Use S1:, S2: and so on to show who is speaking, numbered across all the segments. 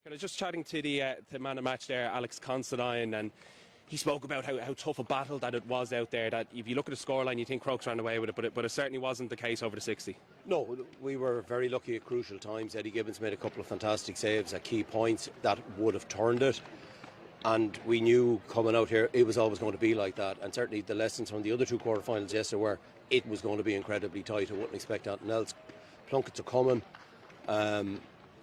S1: I was just chatting to the man of match there, Alex Considine, and he spoke about how tough a battle that it was out there, that if you look at the scoreline you think Crokes ran away with it, but it certainly wasn't the case over the 60.
S2: No, we were very lucky at crucial times. Eddie Gibbons made a couple of fantastic saves at key points that would have turned it, and we knew coming out here it was always going to be like that, and certainly the lessons from the other two quarter-finals yesterday were it was going to be incredibly tight. I wouldn't expect anything else. Plunketts are coming.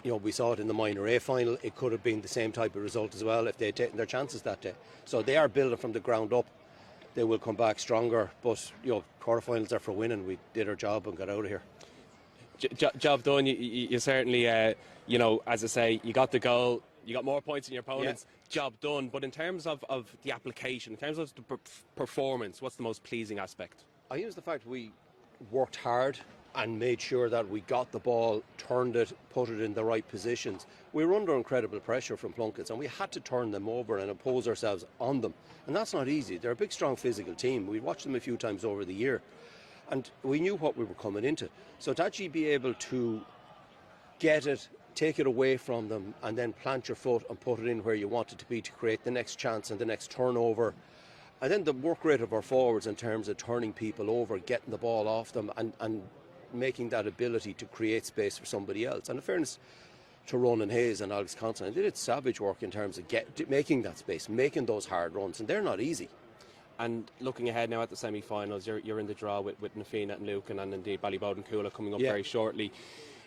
S2: We saw it in the minor A final. It could have been the same type of result as well if they had taken their chances that day. So they are building from the ground up. They will come back stronger. But quarterfinals are for winning. We did our job and got out of here.
S1: Job done. You certainly, as I say, you got the goal. You got more points than your opponents. Yeah. Job done. But in terms of the application, in terms of the performance, what's the most pleasing aspect?
S2: I think it's the fact we worked hard and made sure that we got the ball, turned it, put it in the right positions. We were under incredible pressure from Plunketts and we had to turn them over and impose ourselves on them. And that's not easy. They're a big, strong physical team. We watched them a few times over the year and we knew what we were coming into. So to actually be able to get it, take it away from them and then plant your foot and put it in where you want it to be to create the next chance and the next turnover. And then the work rate of our forwards in terms of turning people over, getting the ball off them and making that ability to create space for somebody else. And in fairness to Ronan Hayes and Alex Considine, they did savage work in terms of making that space, making those hard runs, and they're not easy.
S1: And looking ahead now at the semi-finals, you're in the draw with Nafina and Lucan and indeed Ballybowden Coola coming up very shortly.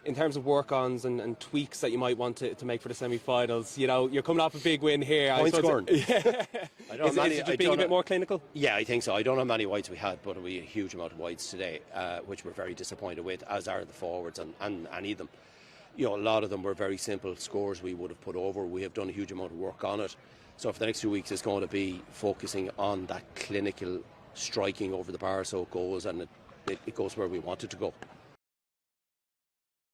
S1: In terms of work-ons and tweaks that you might want to make for the semi-finals, you're coming off a big win here.
S2: Point scoring.
S1: Is it just being a bit more clinical?
S2: Yeah, I think so. I don't know how many wides we had, but we had a huge amount of wides today, which we're very disappointed with, as are the forwards and any of them. A lot of them were very simple scores we would have put over. We have done a huge amount of work on it. So for the next 2 weeks, it's going to be focusing on that clinical striking over the bar so it goes, and it goes where we want it to go.